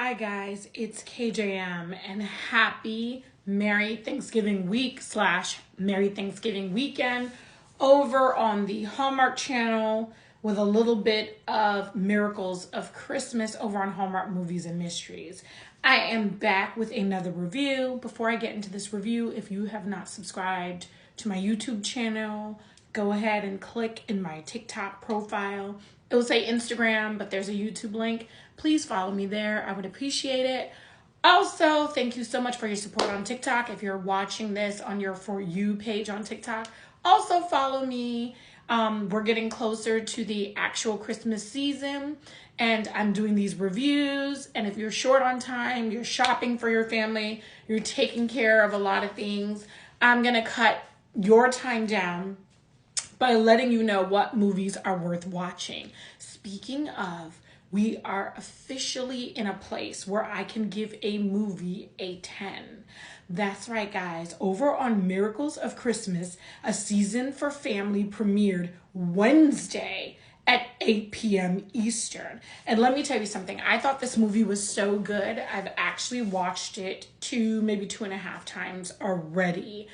Hi guys, it's KJM and happy Merry Thanksgiving week / Merry Thanksgiving weekend over on the Hallmark channel with a little bit of Miracles of Christmas over on Hallmark Movies and Mysteries. I am back with another review. Before I get into this review, if you have not subscribed to my YouTube channel, go ahead and click in my TikTok profile. It will say Instagram, but there's a YouTube link. Please follow me there. I would appreciate it. Also, thank you so much for your support on TikTok. If you're watching this on your For You page on TikTok, also follow me. We're getting closer to the actual Christmas season, and I'm doing these reviews. And if you're short on time, you're shopping for your family, you're taking care of a lot of things, I'm going to cut your time down by letting you know what movies are worth watching. Speaking of, we are officially in a place where I can give a movie a 10. That's right, guys. Over on Miracles of Christmas, A Season for Family premiered Wednesday at 8 p.m. Eastern. And let me tell you something. I thought this movie was so good. I've actually watched it maybe 2.5 times already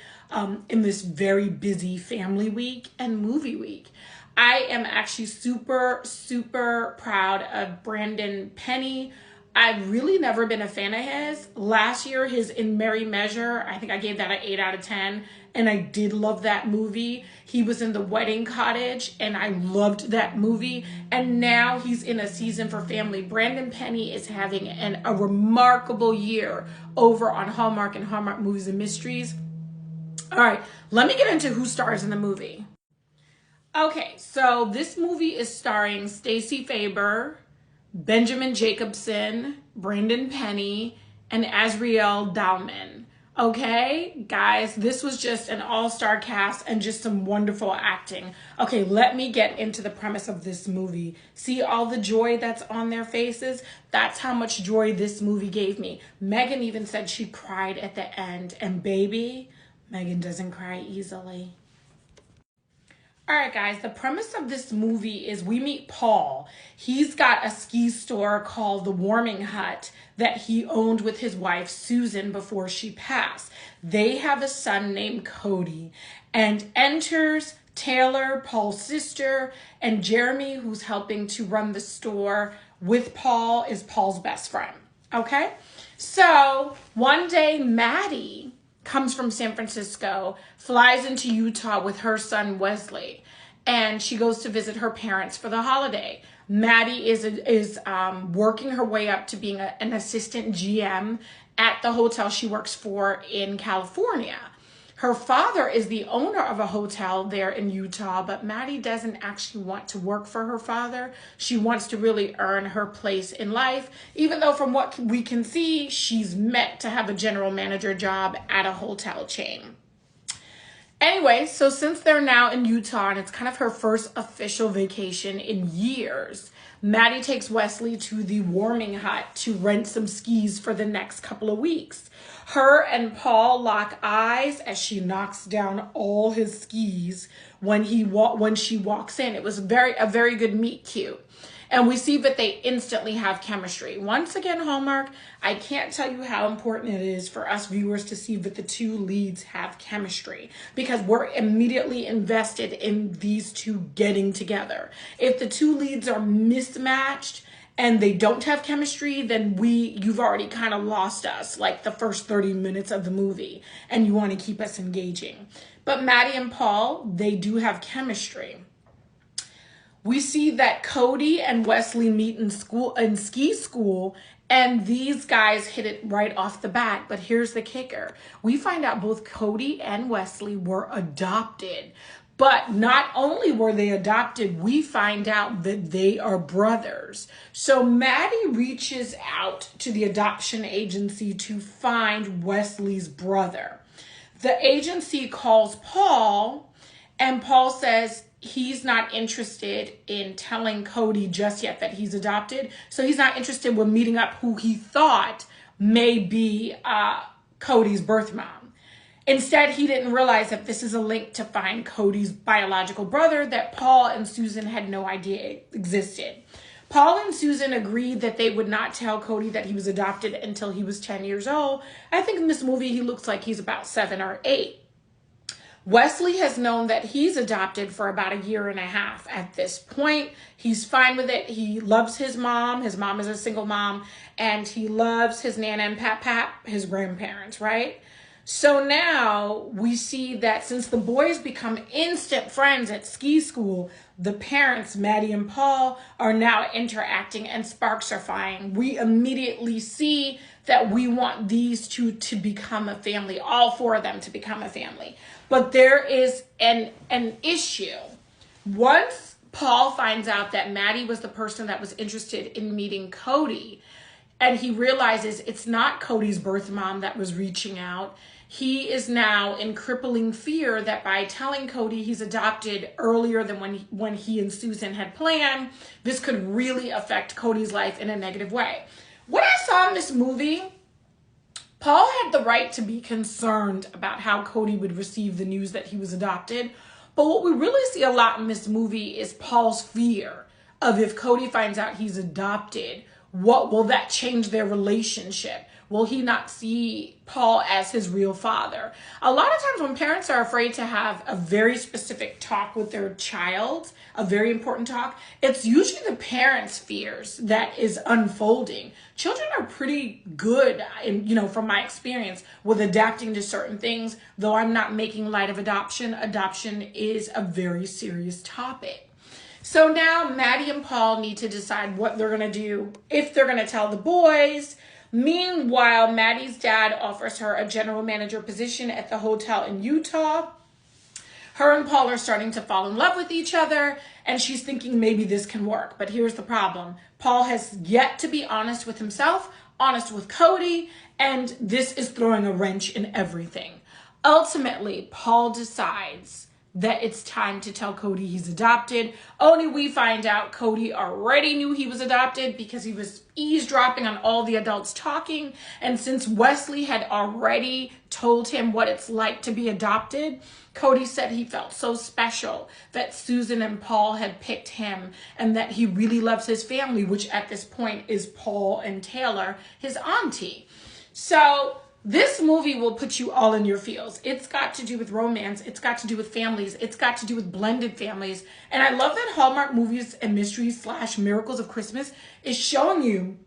in this very busy family week and movie week. I am actually super, super proud of Brandon Penny. I've really never been a fan of his. Last year, his In Merry Measure, I think I gave that an 8 out of 10. And I did love that movie. He was in The Wedding Cottage, and I loved that movie. And now he's in A Season for Family. Brandon Penny is having a remarkable year over on Hallmark and Hallmark Movies and Mysteries. All right, let me get into who stars in the movie. Okay, so this movie is starring Stacey Faber, Benjamin Jacobson, Brandon Penny, and Azriel Dowman. Okay, guys, this was just an all-star cast and just some wonderful acting. Okay, let me get into the premise of this movie. See all the joy that's on their faces? That's how much joy this movie gave me. Megan even said she cried at the end. And baby, Megan doesn't cry easily. All right, guys, the premise of this movie is we meet Paul. He's got a ski store called The Warming Hut that he owned with his wife, Susan, before she passed. They have a son named Cody, and enters Taylor, Paul's sister, and Jeremy, who's helping to run the store with Paul, is Paul's best friend, okay? So one day, Maddie comes from San Francisco, flies into Utah with her son Wesley, and she goes to visit her parents for the holiday. Maddie is working her way up to being an assistant GM at the hotel she works for in California. Her father is the owner of a hotel there in Utah, but Maddie doesn't actually want to work for her father. She wants to really earn her place in life, even though from what we can see, she's meant to have a general manager job at a hotel chain. Anyway, so since they're now in Utah and it's kind of her first official vacation in years, Maddie takes Wesley to the Warming Hut to rent some skis for the next couple of weeks. Her and Paul lock eyes as she knocks down all his skis when she walks in. It was a very good meet cute. And we see that they instantly have chemistry. Once again, Hallmark, I can't tell you how important it is for us viewers to see that the two leads have chemistry, because we're immediately invested in these two getting together. If the two leads are mismatched and they don't have chemistry, then you've already kind of lost us like the first 30 minutes of the movie, and you want to keep us engaging. But Maddie and Paul, they do have chemistry. We see that Cody and Wesley meet in ski school, and these guys hit it right off the bat. But here's the kicker. We find out both Cody and Wesley were adopted. But not only were they adopted, we find out that they are brothers. So Maddie reaches out to the adoption agency to find Wesley's brother. The agency calls Paul, and Paul says he's not interested in telling Cody just yet that he's adopted. So he's not interested with meeting up who he thought may be Cody's birth mom. Instead, he didn't realize that this is a link to find Cody's biological brother that Paul and Susan had no idea existed. Paul and Susan agreed that they would not tell Cody that he was adopted until he was 10 years old. I think in this movie he looks like he's about 7 or 8. Wesley has known that he's adopted for about a year and a half at this point. He's fine with it. He loves his mom. His mom is a single mom. And he loves his Nana and Pap, his grandparents, right? So now we see that since the boys become instant friends at ski school, the parents, Maddie and Paul, are now interacting and sparks are flying. We immediately see that we want these two to become a family, all 4 of them to become a family. But there is an issue. Once Paul finds out that Maddie was the person that was interested in meeting Cody, and he realizes it's not Cody's birth mom that was reaching out, he is now in crippling fear that by telling Cody he's adopted earlier than when he and Susan had planned, this could really affect Cody's life in a negative way. What I saw in this movie, Paul had the right to be concerned about how Cody would receive the news that he was adopted. But what we really see a lot in this movie is Paul's fear of if Cody finds out he's adopted, what will that change their relationship? Will he not see Paul as his real father? A lot of times when parents are afraid to have a very specific talk with their child, a very important talk, it's usually the parents' fears that is unfolding. Children are pretty good, from my experience, with adapting to certain things. Though I'm not making light of adoption, adoption is a very serious topic. So now Maddie and Paul need to decide what they're going to do, if they're going to tell the boys. Meanwhile, Maddie's dad offers her a general manager position at the hotel in Utah. Her and Paul are starting to fall in love with each other, and she's thinking maybe this can work. But here's the problem. Paul has yet to be honest with himself, honest with Cody, and this is throwing a wrench in everything. Ultimately, Paul decides that it's time to tell Cody he's adopted. Only we find out Cody already knew he was adopted because he was eavesdropping on all the adults talking. And since Wesley had already told him what it's like to be adopted, Cody said he felt so special that Susan and Paul had picked him and that he really loves his family, which at this point is Paul and Taylor, his auntie. So this movie will put you all in your feels. It's got to do with romance. It's got to do with families. It's got to do with blended families. And I love that Hallmark Movies and Mysteries / Miracles of Christmas is showing you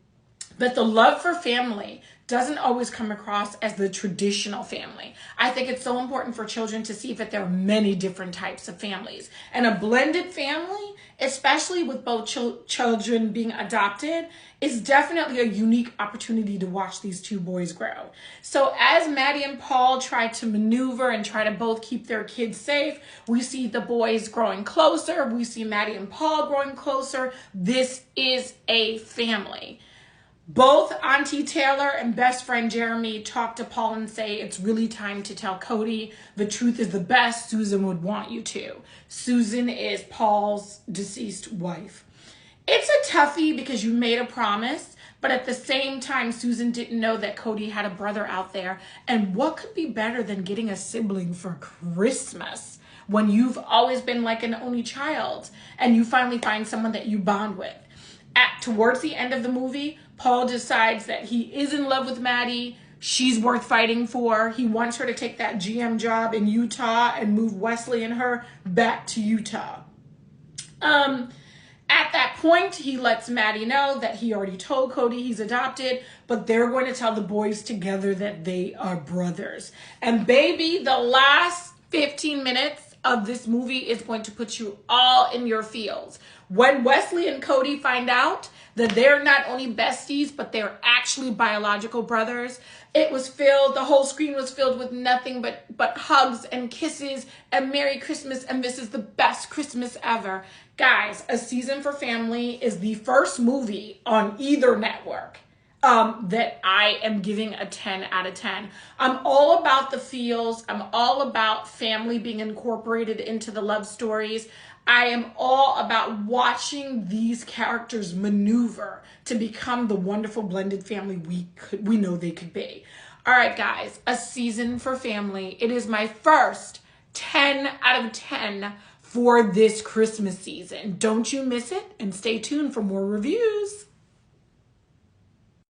that the love for family doesn't always come across as the traditional family. I think it's so important for children to see that there are many different types of families. And a blended family, especially with both children being adopted, is definitely a unique opportunity to watch these two boys grow. So as Maddie and Paul try to maneuver and try to both keep their kids safe, we see the boys growing closer. We see Maddie and Paul growing closer. This is a family. Both Auntie Taylor and best friend Jeremy talk to Paul and say it's really time to tell Cody the truth is the best Susan would want you to. Susan is Paul's deceased wife. It's a toughie because you made a promise, but at the same time, Susan didn't know that Cody had a brother out there. And what could be better than getting a sibling for Christmas when you've always been like an only child and you finally find someone that you bond with? Towards the end of the movie, Paul decides that he is in love with Maddie. She's worth fighting for. He wants her to take that GM job in Utah and move Wesley and her back to Utah. At that point, he lets Maddie know that he already told Cody he's adopted, but they're going to tell the boys together that they are brothers. And baby, the last 15 minutes of this movie is going to put you all in your feels. When Wesley and Cody find out that they're not only besties, but they're actually biological brothers, the whole screen was filled with nothing but hugs and kisses and Merry Christmas, and this is the best Christmas ever. Guys, A Season for Family is the first movie on either network that I am giving a 10 out of 10. I'm all about the feels. I'm all about family being incorporated into the love stories. I am all about watching these characters maneuver to become the wonderful blended family we know they could be. All right, guys, A Season for Family. It is my first 10 out of 10 for this Christmas season. Don't you miss it, and stay tuned for more reviews.